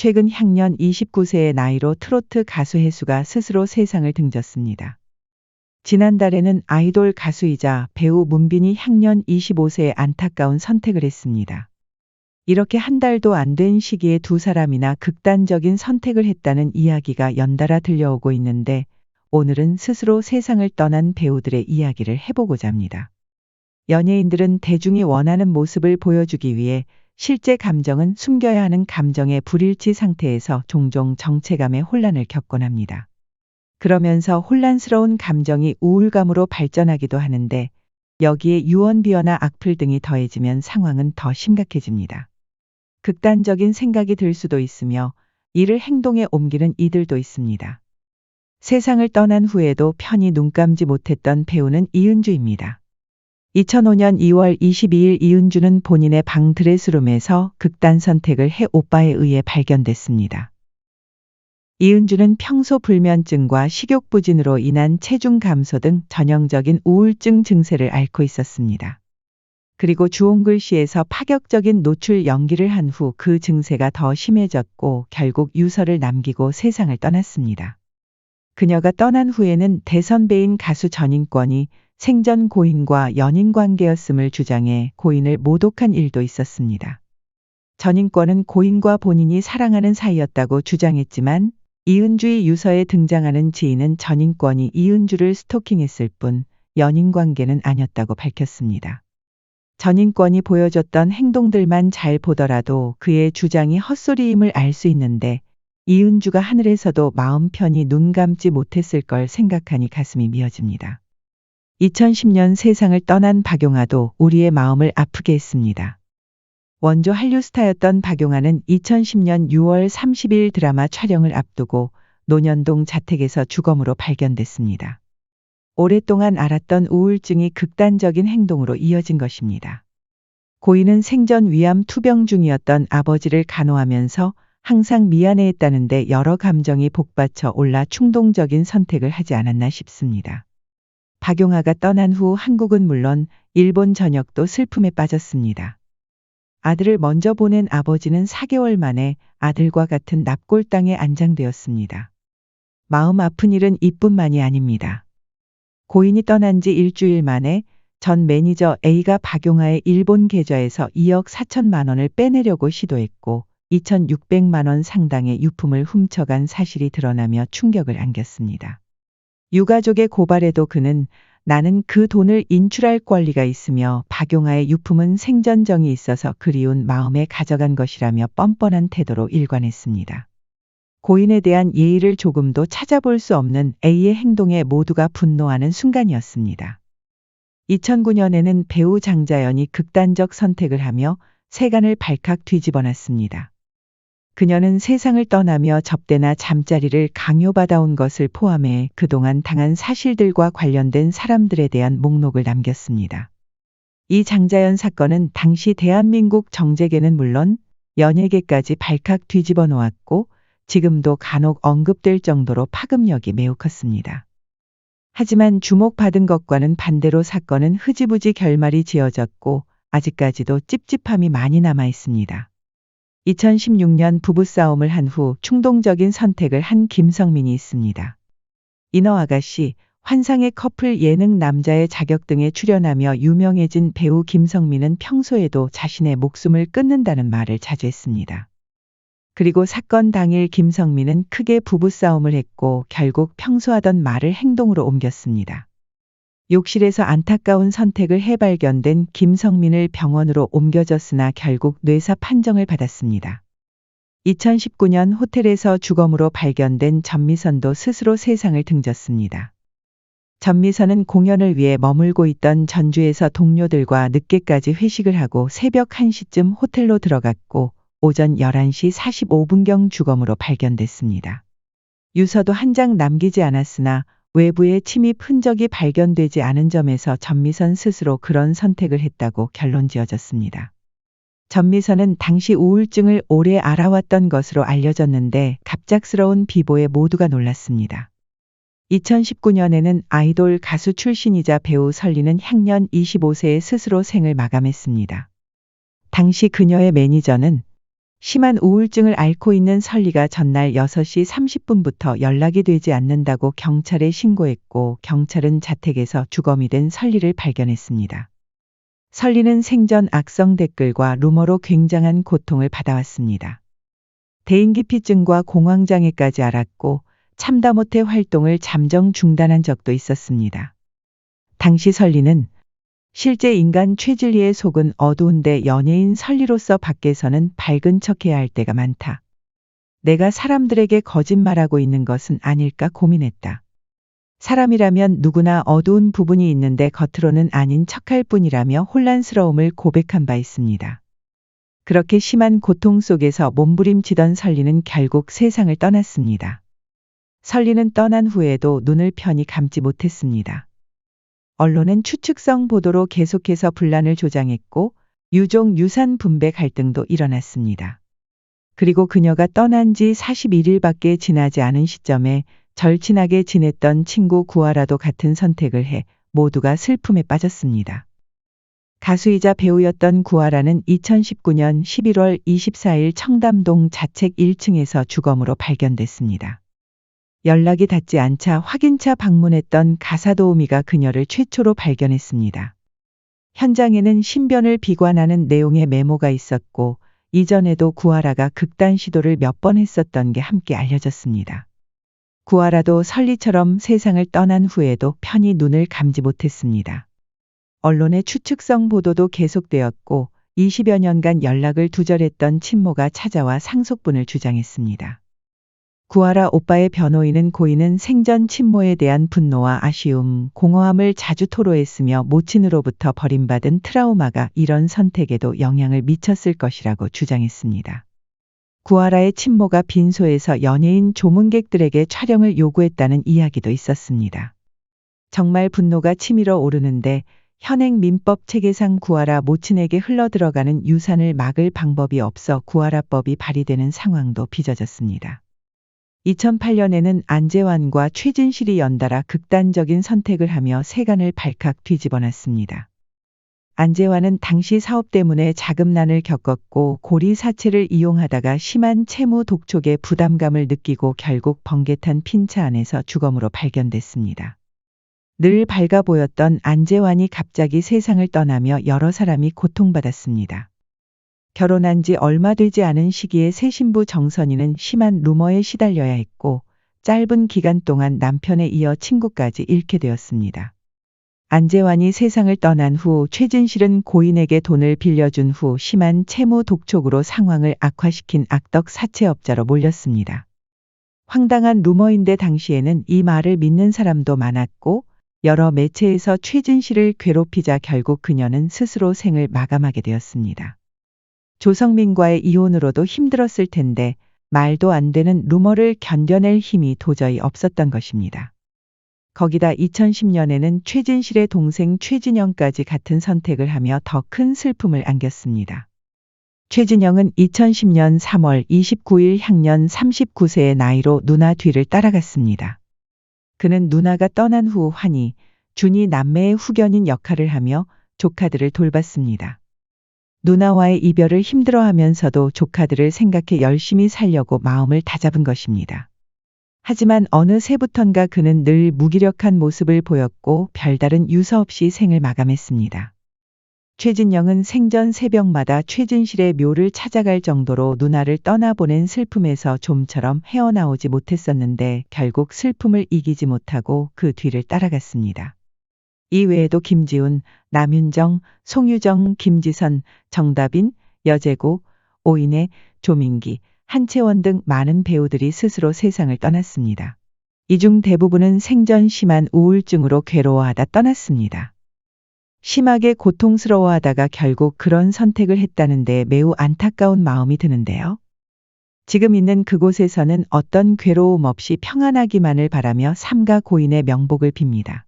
최근 향년 29세의 나이로 트로트 가수 혜수가 스스로 세상을 등졌습니다. 지난달에는 아이돌 가수이자 배우 문빈이 향년 25세에 안타까운 선택을 했습니다. 이렇게 한 달도 안 된 시기에 두 사람이나 극단적인 선택을 했다는 이야기가 연달아 들려오고 있는데 오늘은 스스로 세상을 떠난 배우들의 이야기를 해보고자 합니다. 연예인들은 대중이 원하는 모습을 보여주기 위해 실제 감정은 숨겨야 하는 감정의 불일치 상태에서 종종 정체감의 혼란을 겪곤 합니다. 그러면서 혼란스러운 감정이 우울감으로 발전하기도 하는데 여기에 유언비어나 악플 등이 더해지면 상황은 더 심각해집니다. 극단적인 생각이 들 수도 있으며 이를 행동에 옮기는 이들도 있습니다. 세상을 떠난 후에도 편히 눈감지 못했던 배우는 이은주입니다. 2005년 2월 22일 이은주는 본인의 방 드레스룸에서 극단 선택을 해 오빠에 의해 발견됐습니다. 이은주는 평소 불면증과 식욕부진으로 인한 체중 감소 등 전형적인 우울증 증세를 앓고 있었습니다. 그리고 주홍글씨에서 파격적인 노출 연기를 한 후 그 증세가 더 심해졌고 결국 유서를 남기고 세상을 떠났습니다. 그녀가 떠난 후에는 대선배인 가수 전인권이 생전 고인과 연인 관계였음을 주장해 고인을 모독한 일도 있었습니다. 전인권은 고인과 본인이 사랑하는 사이였다고 주장했지만 이은주의 유서에 등장하는 지인은 전인권이 이은주를 스토킹했을 뿐 연인 관계는 아니었다고 밝혔습니다. 전인권이 보여줬던 행동들만 잘 보더라도 그의 주장이 헛소리임을 알 수 있는데 이은주가 하늘에서도 마음 편히 눈 감지 못했을 걸 생각하니 가슴이 미어집니다. 2010년 세상을 떠난 박용아도 우리의 마음을 아프게 했습니다. 원조 한류 스타였던 박용아는 2010년 6월 30일 드라마 촬영을 앞두고 논현동 자택에서 주검으로 발견됐습니다. 오랫동안 앓았던 우울증이 극단적인 행동으로 이어진 것입니다. 고인은 생전 위암 투병 중이었던 아버지를 간호하면서 항상 미안해했다는데 여러 감정이 복받쳐 올라 충동적인 선택을 하지 않았나 싶습니다. 박용아가 떠난 후 한국은 물론 일본 전역도 슬픔에 빠졌습니다. 아들을 먼저 보낸 아버지는 4개월 만에 아들과 같은 납골당에 안장되었습니다. 마음 아픈 일은 이뿐만이 아닙니다. 고인이 떠난 지 일주일 만에 전 매니저 A가 박용아의 일본 계좌에서 2억 4천만 원을 빼내려고 시도했고 2,600만 원 상당의 유품을 훔쳐간 사실이 드러나며 충격을 안겼습니다. 유가족의 고발에도 그는 나는 그 돈을 인출할 권리가 있으며 박용아의 유품은 생전정이 있어서 그리운 마음에 가져간 것이라며 뻔뻔한 태도로 일관했습니다. 고인에 대한 예의를 조금도 찾아볼 수 없는 A의 행동에 모두가 분노하는 순간이었습니다. 2009년에는 배우 장자연이 극단적 선택을 하며 세간을 발칵 뒤집어놨습니다. 그녀는 세상을 떠나며 접대나 잠자리를 강요받아온 것을 포함해 그동안 당한 사실들과 관련된 사람들에 대한 목록을 남겼습니다. 이 장자연 사건은 당시 대한민국 정재계는 물론 연예계까지 발칵 뒤집어 놓았고 지금도 간혹 언급될 정도로 파급력이 매우 컸습니다. 하지만 주목받은 것과는 반대로 사건은 흐지부지 결말이 지어졌고 아직까지도 찝찝함이 많이 남아 있습니다. 2016년 부부싸움을 한 후 충동적인 선택을 한 김성민이 있습니다. 인어 아가씨, 환상의 커플 예능 남자의 자격 등에 출연하며 유명해진 배우 김성민은 평소에도 자신의 목숨을 끊는다는 말을 자주 했습니다. 그리고 사건 당일 김성민은 크게 부부싸움을 했고 결국 평소 하던 말을 행동으로 옮겼습니다. 욕실에서 안타까운 선택을 해 발견된 김성민을 병원으로 옮겨졌으나 결국 뇌사 판정을 받았습니다. 2019년 호텔에서 주검으로 발견된 전미선도 스스로 세상을 등졌습니다. 전미선은 공연을 위해 머물고 있던 전주에서 동료들과 늦게까지 회식을 하고 새벽 1시쯤 호텔로 들어갔고 오전 11시 45분경 주검으로 발견됐습니다. 유서도 한 장 남기지 않았으나 외부의 침입 흔적이 발견되지 않은 점에서 전미선 스스로 그런 선택을 했다고 결론 지어졌습니다. 전미선은 당시 우울증을 오래 앓아왔던 것으로 알려졌는데 갑작스러운 비보에 모두가 놀랐습니다. 2019년에는 아이돌 가수 출신이자 배우 설리는 향년 25세에 스스로 생을 마감했습니다. 당시 그녀의 매니저는 심한 우울증을 앓고 있는 설리가 전날 6시 30분부터 연락이 되지 않는다고 경찰에 신고했고 경찰은 자택에서 주검이 된 설리를 발견했습니다. 설리는 생전 악성 댓글과 루머로 굉장한 고통을 받아왔습니다. 대인기피증과 공황장애까지 앓았고 참다 못해 활동을 잠정 중단한 적도 있었습니다. 당시 설리는 실제 인간 최진리의 속은 어두운데 연예인 설리로서 밖에서는 밝은 척해야 할 때가 많다. 내가 사람들에게 거짓말하고 있는 것은 아닐까 고민했다. 사람이라면 누구나 어두운 부분이 있는데 겉으로는 아닌 척할 뿐이라며 혼란스러움을 고백한 바 있습니다. 그렇게 심한 고통 속에서 몸부림치던 설리는 결국 세상을 떠났습니다. 설리는 떠난 후에도 눈을 편히 감지 못했습니다. 언론은 추측성 보도로 계속해서 분란을 조장했고 유족 유산 분배 갈등도 일어났습니다. 그리고 그녀가 떠난 지 41일밖에 지나지 않은 시점에 절친하게 지냈던 친구 구하라도 같은 선택을 해 모두가 슬픔에 빠졌습니다. 가수이자 배우였던 구하라는 2019년 11월 24일 청담동 자책 1층에서 주검으로 발견됐습니다. 연락이 닿지 않자 확인차 방문했던 가사도우미가 그녀를 최초로 발견했습니다. 현장에는 신변을 비관하는 내용의 메모가 있었고 이전에도 구하라가 극단 시도를 몇 번 했었던 게 함께 알려졌습니다. 구하라도 설리처럼 세상을 떠난 후에도 편히 눈을 감지 못했습니다. 언론의 추측성 보도도 계속되었고 20여 년간 연락을 두절했던 친모가 찾아와 상속분을 주장했습니다. 구하라 오빠의 변호인은 고인은 생전 친모에 대한 분노와 아쉬움, 공허함을 자주 토로했으며 모친으로부터 버림받은 트라우마가 이런 선택에도 영향을 미쳤을 것이라고 주장했습니다. 구하라의 친모가 빈소에서 연예인 조문객들에게 촬영을 요구했다는 이야기도 있었습니다. 정말 분노가 치밀어 오르는데 현행 민법 체계상 구하라 모친에게 흘러들어가는 유산을 막을 방법이 없어 구하라법이 발의되는 상황도 빚어졌습니다. 2008년에는 안재환과 최진실이 연달아 극단적인 선택을 하며 세간을 발칵 뒤집어놨습니다. 안재환은 당시 사업 때문에 자금난을 겪었고 고리 사채를 이용하다가 심한 채무 독촉에 부담감을 느끼고 결국 번개탄 핀차 안에서 주검으로 발견됐습니다. 늘 밝아 보였던 안재환이 갑자기 세상을 떠나며 여러 사람이 고통받았습니다. 결혼한 지 얼마 되지 않은 시기에 새 신부 정선이는 심한 루머에 시달려야 했고 짧은 기간 동안 남편에 이어 친구까지 잃게 되었습니다. 안재환이 세상을 떠난 후 최진실은 고인에게 돈을 빌려준 후 심한 채무 독촉으로 상황을 악화시킨 악덕 사채업자로 몰렸습니다. 황당한 루머인데 당시에는 이 말을 믿는 사람도 많았고 여러 매체에서 최진실을 괴롭히자 결국 그녀는 스스로 생을 마감하게 되었습니다. 조성민과의 이혼으로도 힘들었을 텐데 말도 안 되는 루머를 견뎌낼 힘이 도저히 없었던 것입니다. 거기다 2010년에는 최진실의 동생 최진영까지 같은 선택을 하며 더 큰 슬픔을 안겼습니다. 최진영은 2010년 3월 29일 향년 39세의 나이로 누나 뒤를 따라갔습니다. 그는 누나가 떠난 후 환희, 준이 남매의 후견인 역할을 하며 조카들을 돌봤습니다. 누나와의 이별을 힘들어하면서도 조카들을 생각해 열심히 살려고 마음을 다잡은 것입니다. 하지만 어느새부턴가 그는 늘 무기력한 모습을 보였고 별다른 유서 없이 생을 마감했습니다. 최진영은 생전 새벽마다 최진실의 묘를 찾아갈 정도로 누나를 떠나보낸 슬픔에서 좀처럼 헤어나오지 못했었는데 결국 슬픔을 이기지 못하고 그 뒤를 따라갔습니다. 이외에도 김지훈, 남윤정, 송유정, 김지선, 정다빈, 여재고, 오인혜, 조민기, 한채원 등 많은 배우들이 스스로 세상을 떠났습니다. 이 중 대부분은 생전 심한 우울증으로 괴로워하다 떠났습니다. 심하게 고통스러워하다가 결국 그런 선택을 했다는 데 매우 안타까운 마음이 드는데요. 지금 있는 그곳에서는 어떤 괴로움 없이 평안하기만을 바라며 삼가 고인의 명복을 빕니다.